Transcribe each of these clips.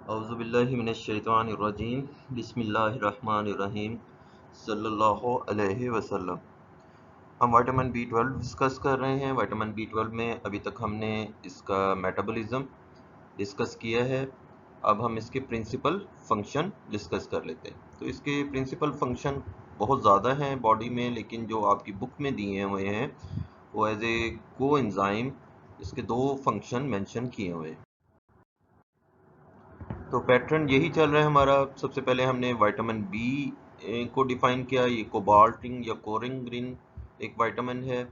औज़ुबिल्लाहि मिनश्शैतानिर्रजीम बिस्मिल्लाहिर्रहमानिर्रहीम सल्लल्लाहु अलैहि वसल्लम। हम विटामिन B12 डिस्कस कर रहे हैं। विटामिन B12 में अभी तक हमने इसका मेटाबॉलिज्म डिस्कस किया है। अब हम इसके प्रिंसिपल फंक्शन डिस्कस कर लेते हैं। तो इसके प्रिंसिपल फंक्शन बहुत ज़्यादा हैं बॉडी में, लेकिन जो आपकी बुक में दिए हुए हैं वो एज ए कोएंजाइम इसके दो फंक्शन मेंशन किए हुए हैं। तो पैटर्न यही चल रहा है हमारा। सबसे पहले हमने विटामिन बी को डिफाइन किया। ये कोबाल्टिंग या कोरिंग्रिन एक विटामिन है।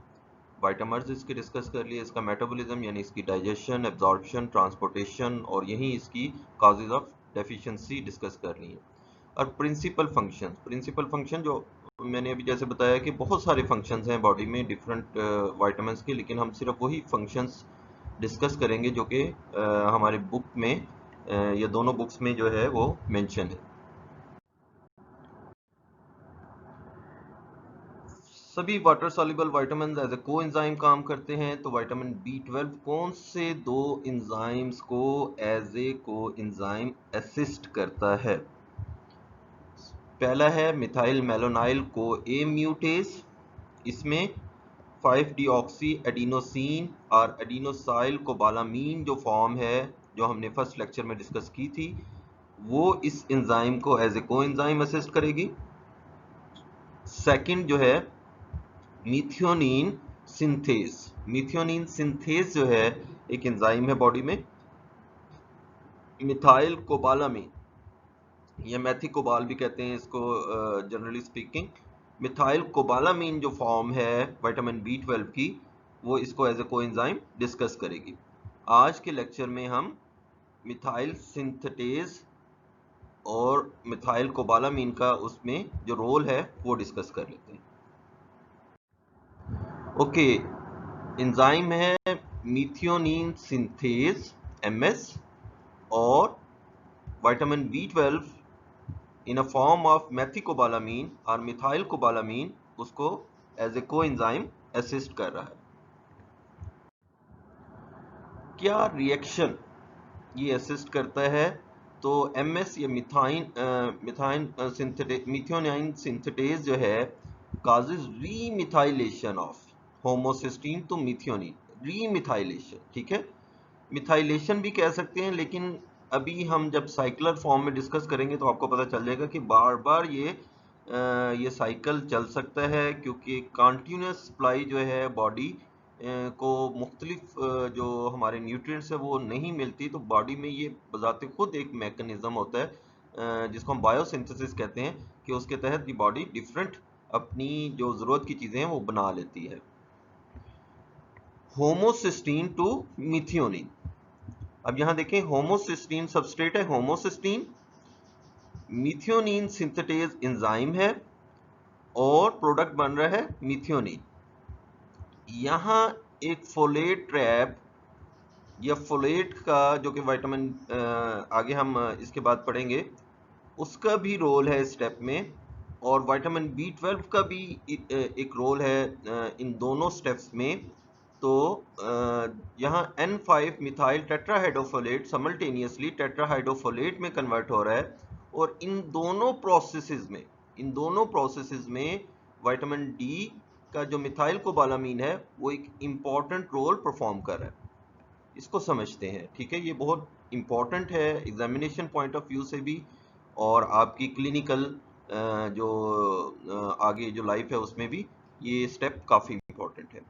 विटामिन्स इसके डिस्कस कर लिए, इसका मेटाबॉलिज्म यानी इसकी डाइजेशन, एब्जॉर्प्शन, ट्रांसपोर्टेशन और यही इसकी काजेज ऑफ डेफिशिएंसी डिस्कस कर ली है। और प्रिंसिपल फंक्शन जो मैंने अभी जैसे बताया कि बहुत सारे फंक्शंस हैं बॉडी में डिफरेंट विटामिन्स के, लेकिन हम सिर्फ वही फंक्शंस डिस्कस करेंगे जो कि हमारे बुक में या दोनों बुक्स में जो है वो मेंशन है। सभी water soluble vitamin as a coenzyme काम करते हैं। तो विटामिन B12 कौन से दो एंजाइम्स को एज ए कोएंजाइम असिस्ट करता है? पहला है मिथाइल मेलोनाइल को ए म्यूटेज। इसमें 5-डीऑक्सी एडिनोसिन और एडिनोसाइल कोबालामीन जो फॉर्म है, जो हमने फर्स्ट लेक्चर में डिस्कस की थी, वो इस एंजाइम को एज ए कोएंजाइम असिस्ट करेगी। सेकंड जो है मीथियोनिन सिंथेज। मीथियोनिन सिंथेज जो है एक एंजाइम है बॉडी में। मिथाइल कोबालामीन या मैथिकोबाल भी कहते हैं इसको जनरली स्पीकिंग। मिथाइल कोबालामीन जो फॉर्म है विटामिन B12 की, वो इसको एज ए कोएंजाइम डिस्कस करेगी। आज के लेक्चर में हम मिथाइल सिंथेटेज और मिथाइल कोबालामीन का उसमें जो रोल है वो डिस्कस कर लेते हैं। ओके, एंजाइम है मीथियोनिन सिंथेज MS और vitamin B12 in a form of methylcobalamin और मिथाइल कोबालामीन उसको एज ए कोएंजाइम असिस्ट कर रहा है। क्या रिएक्शन ये असिस्ट करता है? तो MS या मिथाइल सिंथेटेज जो है causes remethylation of homocysteine to methionine. Remethylation, ठीक है, मिथाइलेशन भी कह सकते हैं, लेकिन अभी हम जब साइक्लर फॉर्म में डिस्कस करेंगे तो आपको पता चल जाएगा कि बार बार ये साइकिल चल सकता है, क्योंकि कंटिन्यूस सप्लाई जो है बॉडी को मुख्तलिफ जो हमारे न्यूट्रिएंट्स है वो नहीं मिलती, तो बॉडी में ये बजाते खुद एक मैकेनिज्म होता है जिसको हम बायोसिंथेसिस कहते हैं, कि उसके तहत ये बॉडी डिफरेंट अपनी जो ज़रूरत की चीज़ें हैं वो बना लेती है। Homocysteine to methionine. अब यहां देखें, होमोसिस्टीन सबस्ट्रेट है, होमोसिस्टीन मिथियोनिन सिंथेटेज एंजाइम है और प्रोडक्ट बन रहा है मिथियोनिन। यहां एक फोलेट ट्रैप या फोलेट का जो कि विटामिन आगे हम इसके बाद पढ़ेंगे, उसका भी रोल है इस स्टेप में, और विटामिन B12 का भी एक रोल है इन दोनों स्टेप्स में। तो यहाँ N5 मिथाइल टेट्राहाइड्रोफोलेट समल्टेनियसली टेट्राहाइड्रोफोलेट में कन्वर्ट हो रहा है, और इन दोनों प्रोसेसेस में विटामिन D का जो मिथाइल कोबालामीन है वो एक इम्पॉर्टेंट रोल परफॉर्म कर रहा है। इसको समझते हैं, ठीक है। ये बहुत इंपॉर्टेंट है एग्जामिनेशन पॉइंट ऑफ व्यू से भी, और आपकी क्लिनिकल जो आगे जो लाइफ है उसमें भी ये स्टेप काफ़ी इंपॉर्टेंट है।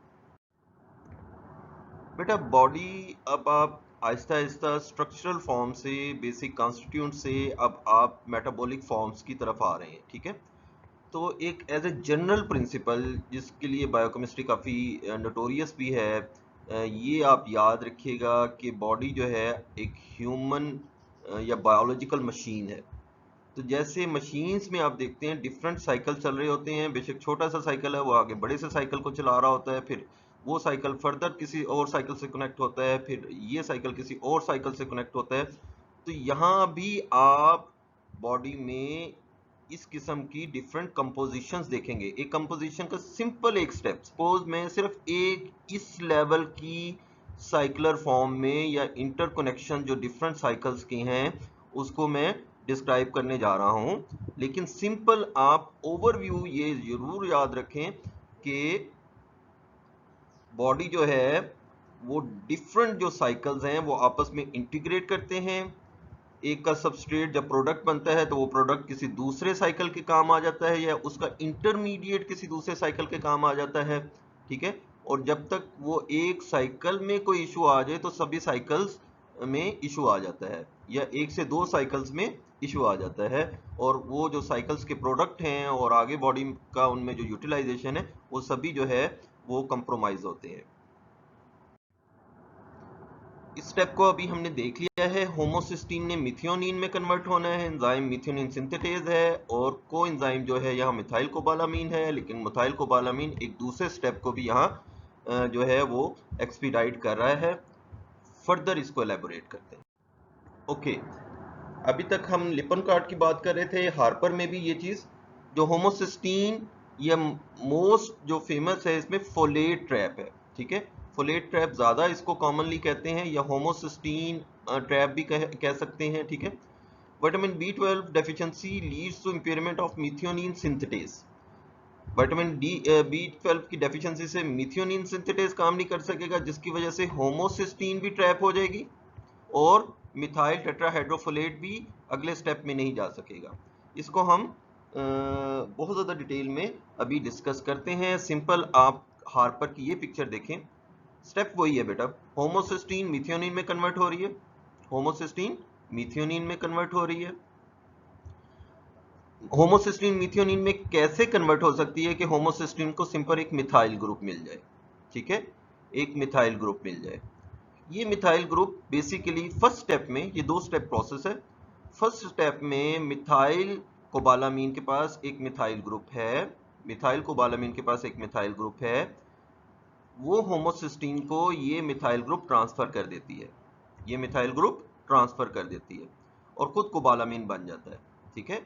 बेटा बॉडी, अब आप आहिस्ता आहिस्ता स्ट्रक्चरल फॉर्म से, बेसिक कॉन्स्टिट्यूंट से अब आप मेटाबॉलिक फॉर्म्स की तरफ आ रहे हैं, ठीक है। तो एक एज ए जनरल प्रिंसिपल जिसके लिए बायोकेमिस्ट्री काफ़ी नोटोरियस भी है, ये आप याद रखिएगा कि बॉडी जो है एक ह्यूमन या बायोलॉजिकल मशीन है। तो जैसे मशीन्स में आप देखते हैं डिफरेंट साइकिल चल रहे होते हैं, बेशक छोटा सा साइकिल है वो आगे बड़े से साइकिल को चला रहा होता है, फिर वो साइकिल फर्दर किसी और साइकिल से कनेक्ट होता है, फिर ये साइकिल किसी और साइकिल से कनेक्ट होता है। तो यहाँ भी आप बॉडी में इस किस्म की डिफरेंट कंपोजिशंस देखेंगे। एक कंपोजिशन का सिंपल एक स्टेप, सपोज मैं सिर्फ एक इस लेवल की साइक्लर फॉर्म में या इंटरकनेक्शन जो डिफरेंट साइकिल्स की हैं उसको मैं डिस्क्राइब करने जा रहा हूं। लेकिन सिंपल आप ओवरव्यू ये जरूर याद रखें कि बॉडी जो है वो डिफरेंट जो साइकिल्स हैं वो आपस में इंटीग्रेट करते हैं। एक का सबस्ट्रेट जब प्रोडक्ट बनता है तो वो प्रोडक्ट किसी दूसरे साइकिल के काम आ जाता है या उसका इंटरमीडिएट किसी दूसरे साइकिल के काम आ जाता है, ठीक है। और जब तक वो एक साइकिल में कोई इशू आ जाए तो सभी साइकिल्स में इशू आ जाता है, या एक से दो साइकिल्स में इशू आ जाता है, और वो जो साइकिल्स के प्रोडक्ट हैं और आगे बॉडी का उनमें जो यूटिलाइजेशन है वो सभी जो है वो कंप्रोमाइज होते हैं। इस स्टेप को अभी हमने देख लिया है। होमोसिस्टीन ने मिथियोनिन में कन्वर्ट होना है, एंजाइम मिथियोनिन सिंथेटेज है, और को एंजाइम जो है यहाँ मिथाइल कोबालामीन है, लेकिन मिथाइल कोबालामीन एक दूसरे स्टेप को भी यहाँ जो है वो एक्सपीडाइट कर रहा है। फर्दर इसको एलेबोरेट करते हैं। ओके, अभी तक हम लिपनकार्ट की बात कर रहे थे। हार्पर में भी ये चीज जो होमोसिस्टीन, ये मोस्ट जो फेमस है इसमें फोलेट ट्रैप है, ठीक है। फोलेट ट्रैप ज्यादा इसको कॉमनली कहते हैं, या होमोसिस्टीन ट्रैप भी कह सकते हैं, ठीक है। Vitamin B12 deficiency leads to impairment of methionine synthetase. Vitamin B12 की डेफिशिएंसी से मिथियोनिन सिंथेटेज काम नहीं कर सकेगा, जिसकी वजह से होमोसिस्टीन भी ट्रैप हो जाएगी और मिथाइल टेट्राहाइड्रोफोलेट भी अगले स्टेप में नहीं जा सकेगा। इसको हम बहुत ज़्यादा डिटेल में अभी डिस्कस करते हैं। सिंपल आप हार्पर की ये पिक्चर देखें, स्टेप वही है बेटा। होमोसिस्टीन मिथियोनिन में कन्वर्ट हो रही है, होमोसिस्टीन मिथियोनिन में कन्वर्ट हो रही है। होमोसिस्टीन मिथियोनिन में कैसे कन्वर्ट हो सकती है कि होमोसिस्टीन को सिंपल एक मिथाइल ग्रुप मिल जाए, ठीक है, एक मिथाइल ग्रुप मिल जाए। ये methyl group basically first step में, ये दो स्टेप प्रोसेस है। फर्स्ट स्टेप में मिथाइल कोबालामीन के पास एक मिथाइल ग्रुप है, मिथाइल कोबालामीन के पास एक मिथाइल ग्रुप है, वो होमोसिस्टीन को ये मिथाइल ग्रुप ट्रांसफर कर देती है, ये मिथाइल ग्रुप ट्रांसफर कर देती है और खुद कोबालामीन बन जाता है, ठीक है,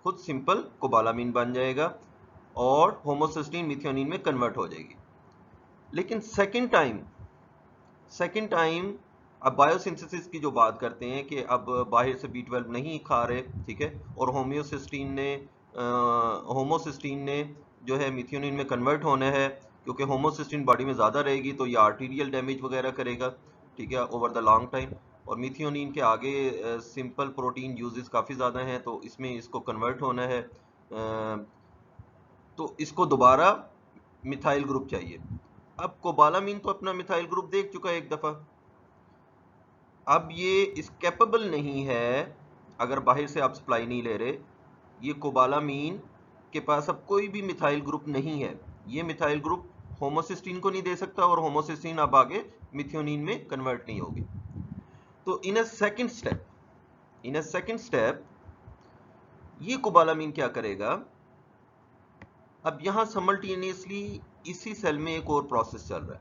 खुद सिंपल कोबालामीन बन जाएगा और होमोसिस्टीन मिथियोनिन में कन्वर्ट हो जाएगी। लेकिन सेकेंड टाइम अब बायोसिंथेसिस की जो बात करते हैं कि अब बाहर से B12 नहीं खा रहे, ठीक है, और होमोसिस्टीन ने जो है मिथियोनिन में कन्वर्ट होना है, क्योंकि होमोसिस्टीन बॉडी में ज़्यादा रहेगी तो ये आर्टीरियल डैमेज वगैरह करेगा, ठीक है, ओवर द लॉन्ग टाइम। और मिथियोनिन के आगे सिंपल प्रोटीन यूजेस काफ़ी ज़्यादा हैं, तो इसमें इसको कन्वर्ट होना है, तो इसको दोबारा मिथाइल ग्रुप चाहिए। अब कोबालामीन तो अपना मिथाइल ग्रुप देख चुका है एक दफ़ा, अब ये इस कैपेबल नहीं है, अगर बाहर से आप सप्लाई नहीं ले रहे, ये कोबालामीन के पास अब कोई भी मिथाइल ग्रुप नहीं है, ये मिथाइल ग्रुप होमोसिस्टीन को नहीं दे सकता और होमोसिस्टीन अब आगे मिथियोनिन में कन्वर्ट नहीं होगी। तो इन अ सेकंड स्टेप ये कोबालामीन क्या करेगा, अब यहां साइमल्टेनियसली इसी सेल में एक और प्रोसेस चल रहा है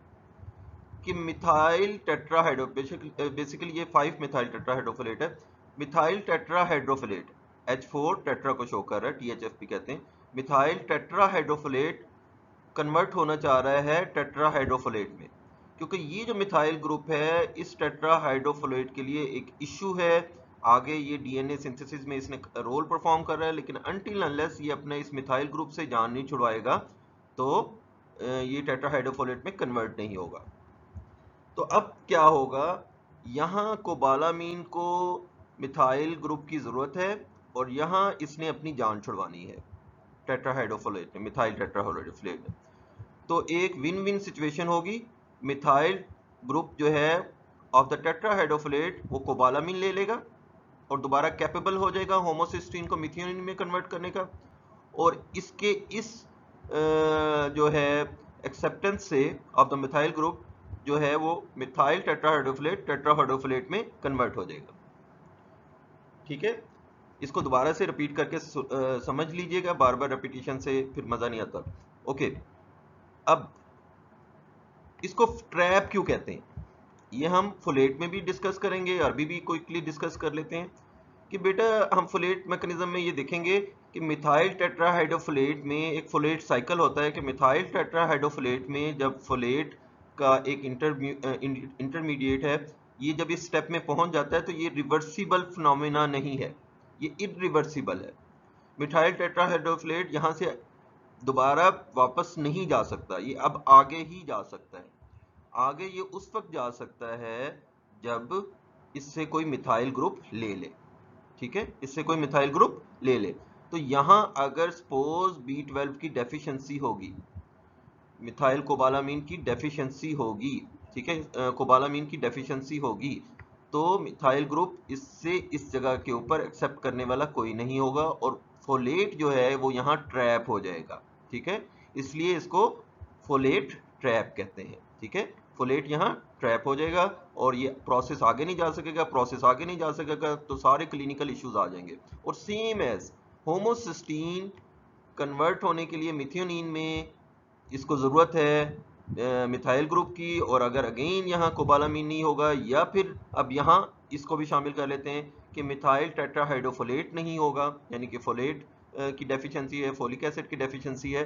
कि मिथाइल टेट्राहाइड्रो, बेसिकली ये 5 मिथाइल टेट्राहाइड्रोफोलेट है, मिथाइल टेट्राहाइड्रोफोलेट H4 टेट्रा को शो कर रहा है, THF भी कहते हैं। मिथाइल टेट्राहाइड्रोफोलेट कन्वर्ट होना चाह रहा है टेट्राहाइड्रोफोलेट में, क्योंकि ये जो मिथाइल ग्रुप है इस टेट्राहाइड्रोफोलेट के लिए एक इश्यू है। आगे ये DNA सिंथेसिस में इसने रोल परफॉर्म कर रहा है, लेकिन अनटिल अनलेस ये अपने इस मिथाइल ग्रुप से जान नहीं छुड़वाएगा तो ये टेट्राहाइड्रोफोलेट में कन्वर्ट नहीं होगा। तो अब क्या होगा, यहाँ कोबालामीन को मिथाइल ग्रुप की ज़रूरत है और यहाँ इसने अपनी जान छुड़वानी है टेट्राहाइड्रोफोलेट में, मिथाइल टेट्राहाइड्रोफोलेट में। तो एक विन विन सिचुएशन होगी, मिथाइल ग्रुप जो है ऑफ द टेट्राहाइड्रोफोलेट वो कोबालामीन ले लेगा और दोबारा कैपेबल हो जाएगा होमोसिस्टीन को मिथियोनिन में कन्वर्ट करने का, और इसके इस जो है एक्सेप्टेंस से ऑफ द मिथाइल ग्रुप जो है वो मिथाइल टेट्राहाइड्रोफोलेट में कन्वर्ट हो जाएगा, ठीक है। इसको दोबारा से रिपीट करके समझ लीजिएगा, बार बार रिपीटिशन से फिर मजा नहीं आता। ओके, अब इसको ट्रैप क्यों कहते हैं ये हम फोलेट में भी डिस्कस करेंगे, अभी भी क्विकली डिस्कस कर लेते हैं कि बेटा हम फोलेट मैकेनिज्म में ये देखेंगे कि मिथाइल टेट्राहाइड्रोफोलेट में एक फोलेट साइकिल होता है कि मिथाइल टेट्राहाइड्रोफोलेट में जब फोलेट का एक इंटरमीडिएट है ये जब इस स्टेप में पहुंच जाता है तो ये रिवर्सिबल फिनोमेना नहीं है, ये इरिवर्सिबल है। मिथाइल टेट्राहाइड्रोफोलेट यहाँ से दोबारा वापस नहीं जा सकता, ये अब आगे ही जा सकता है। आगे ये उस वक्त जा सकता है जब इससे कोई मिथाइल ग्रुप ले ले, ठीक है, इससे कोई मिथाइल ग्रुप ले ले। तो यहां अगर सपोज B12 की डेफिशिएंसी होगी, मिथाइल कोबालामीन की डेफिशिएंसी होगी, ठीक है, कोबालामीन की डेफिशिएंसी होगी, तो मिथाइल ग्रुप इससे इस जगह के ऊपर एक्सेप्ट करने वाला कोई नहीं होगा और फोलेट जो है वो यहाँ ट्रैप हो जाएगा, ठीक है, इसलिए इसको फोलेट ट्रैप कहते हैं, ठीक है, फोलेट यहाँ ट्रैप हो जाएगा और ये प्रोसेस आगे नहीं जा सकेगा, प्रोसेस आगे नहीं जा सकेगा तो सारे क्लिनिकल इश्यूज आ जाएंगे। और सेम एज होमोसिस्टीन कन्वर्ट होने के लिए मिथ्योनिन में इसको ज़रूरत है मिथाइल ग्रुप की, और अगर अगेन यहाँ कोबालामीन नहीं होगा, या फिर अब यहाँ इसको भी शामिल कर लेते हैं कि मिथाइल टेट्राहाइड्रोफोलेट नहीं होगा, यानी कि फोलेट की डेफिशिएंसी है, फोलिक एसिड की डेफिशिएंसी है,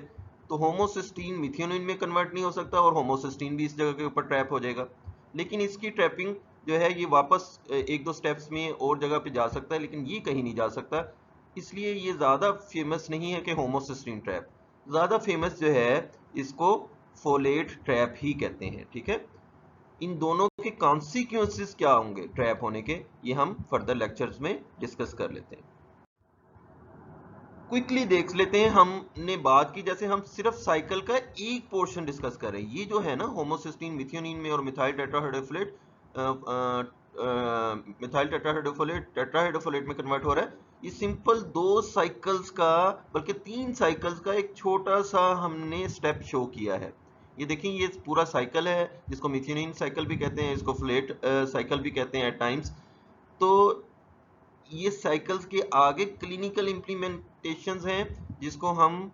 तो होमोसिस्टीन मिथ्योनिन में कन्वर्ट नहीं हो सकता और होमोसिस्टीन भी इस जगह के ऊपर ट्रैप हो जाएगा। लेकिन इसकी ट्रैपिंग जो है ये वापस एक दो स्टेप्स में और जगह पे जा सकता है, लेकिन ये कहीं नहीं जा सकता, इसलिए ये ज़्यादा फेमस नहीं है कि होमोसिस्टीन ट्रैप। ज़्यादा फेमस जो है इसको फोलेट ट्रैप ही कहते हैं, ठीक है। इन दोनों के कॉन्सिक्वेंसेस क्या होंगे ट्रैप होने के, ये हम फर्दर लेक्चर्स में डिस्कस कर लेते हैं। क्विकली देख लेते हैं, हमने बात की जैसे हम सिर्फ साइकिल का एक पोर्शन डिस्कस कर रहे हैं, ये जो है ना होमोसिस्टीन मिथ्योनिन में और मिथाइल टेट्राहाइड्रोफोलेट मिथाइल टेट्राहाइड्रोफोलेट में कन्वर्ट हो रहा है, ये सिंपल 2 साइकिल्स का, बल्कि 3 साइकिल्स का एक छोटा सा हमने स्टेप शो किया है। ये देखिए ये पूरा साइकिल है जिसको मिथ्योनिन साइकिल भी कहते हैं, इसको फोलेट साइकिल भी कहते हैं एट टाइम्स। तो ये साइकिल्स के आगे क्लिनिकल इम्प्लीमेंटेशंस हैं जिसको हम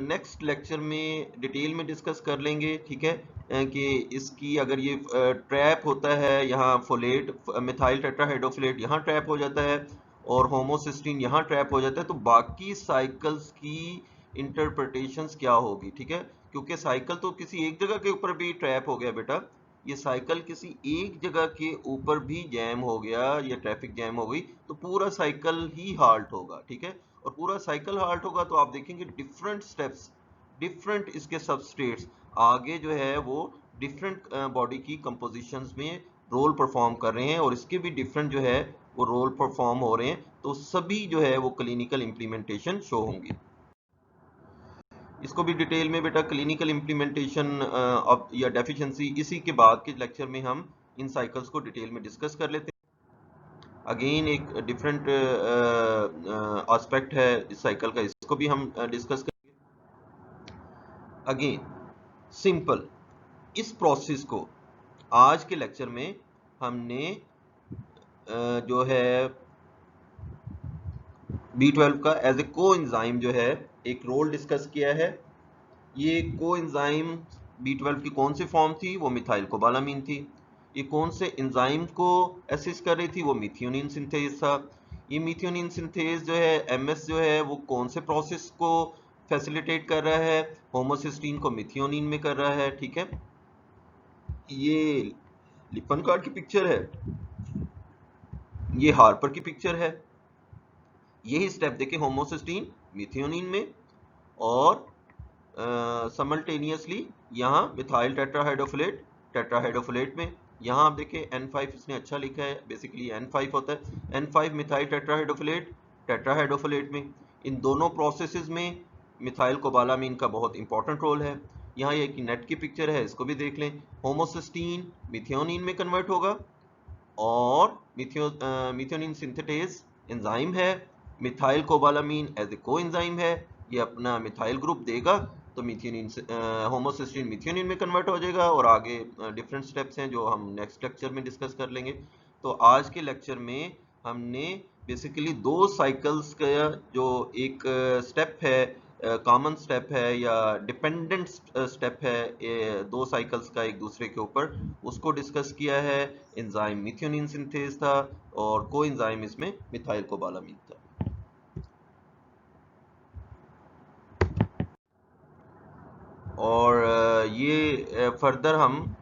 नेक्स्ट लेक्चर में डिटेल में डिस्कस कर लेंगे, ठीक है, कि इसकी अगर ये ट्रैप होता है यहाँ फोलेट मिथाइल टेट्राहाइड्रोफोलेट यहाँ ट्रैप हो जाता है और होमोसिस्टीन यहाँ ट्रैप हो जाता है, तो बाकी साइकिल्स की इंटरप्रिटेशंस क्या होगी, ठीक है, क्योंकि साइकिल तो किसी एक जगह के ऊपर भी ट्रैप हो गया बेटा, ये साइकिल किसी एक जगह के ऊपर भी जैम हो गया या ट्रैफिक जैम हो गई तो पूरा साइकिल ही हाल्ट होगा, ठीक है, और पूरा साइकिल हाल्ट होगा तो आप देखेंगे डिफरेंट स्टेप्स, डिफरेंट इसके सबस्ट्रेट्स आगे जो है वो डिफरेंट बॉडी की कंपोजिशंस में रोल परफॉर्म कर रहे हैं और इसके भी डिफरेंट जो है वो रोल परफॉर्म हो रहे हैं, तो सभी जो है वो क्लिनिकल इंप्लीमेंटेशन शो होंगी। इसको भी डिटेल में बेटा क्लिनिकल इम्प्लीमेंटेशन ऑफ या डेफिशिएंसी इसी के बाद के लेक्चर में हम इन साइकिल्स को डिटेल में डिस्कस कर लेते हैं। अगेन एक डिफरेंट एस्पेक्ट है इस साइकिल का, इसको भी हम डिस्कस करेंगे। अगेन सिंपल इस प्रोसेस को आज के लेक्चर में हमने जो है B12 का एज ए कोएंजाइम जो है एक रोल डिस्कस किया है। ये कोएंजाइम B12 की कौन सी फॉर्म थी, वो मिथाइल कोबालामीन थी। ये कौन से एंजाइम को असिस्ट कर रही थी, वो मिथ्योनिन सिंथेज था। ये मिथ्योनिन सिंथेज जो है MS जो है वो कौन से प्रोसेस को फैसिलिटेट कर रहा है, होमोसिस्टीन को मिथ्योनिन में कर रहा है, ठीक है। ये लिपन कार्ड की पिक्चर है, ये हार्पर की पिक्चर है, यही स्टेप देखें होमोसिस्टीन मिथ्योनिन में और समल्टेनियसली यहाँ मिथाइल टेट्राहाइड्रोफोलेट में। यहाँ आप देखें N5 इसने अच्छा लिखा है, बेसिकली N5 होता है, N5 मिथाइल टेट्राहाइड्रोफोलेट में। इन दोनों प्रोसेसेस में मिथाइल कोबालामीन का बहुत इंपॉर्टेंट रोल है। यहाँ ये एक नेट की पिक्चर है, इसको भी देख लें, होमोसिस्टीन मिथ्योनिन में कन्वर्ट होगा और मिथ्योनिन सिंथेटेज एंजाइम है, मिथाइल कोबालामीन एज ए कोएंजाइम है, ये अपना मिथाइल ग्रुप देगा तो मिथ्योनिन होमोसिस्टीन मिथ्योनिन में कन्वर्ट हो जाएगा और आगे डिफरेंट स्टेप्स हैं जो हम नेक्स्ट लेक्चर में डिस्कस कर लेंगे। तो आज के लेक्चर में हमने बेसिकली 2 साइकिल्स का जो एक स्टेप है, कॉमन स्टेप है या डिपेंडेंट स्टेप है 2 साइकिल्स का एक दूसरे के ऊपर, उसको डिस्कस किया है। एंजाइम मिथ्योनिन सिंथेज था और कोएंजाइम इसमें मिथाइल कोबालामीन था। और ये फर्दर हम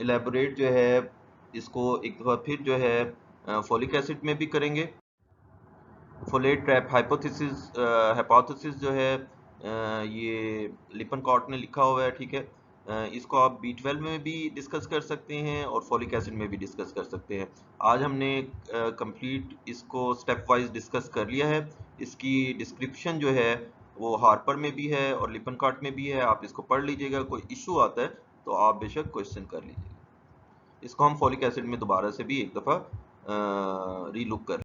इलेबोरेट जो है इसको एक दफ़ा फिर जो है फोलिक एसिड में भी करेंगे। फोलेट ट्रैप हाइपोथेसिस जो है ये लिपनकॉर्ट ने लिखा हुआ है, ठीक है। इसको आप B12 में भी डिस्कस कर सकते हैं और फोलिक एसिड में भी डिस्कस कर सकते हैं। आज हमने कंप्लीट इसको स्टेप वाइज डिस्कस कर लिया है। इसकी डिस्क्रिप्शन जो है वो हार्पर में भी है और लिपनकॉर्ट में भी है, आप इसको पढ़ लीजिएगा। कोई इशू आता है तो आप बेशक क्वेश्चन कर लीजिएगा। इसको हम फोलिक एसिड में दोबारा से भी एक दफ़ा रीलुक कर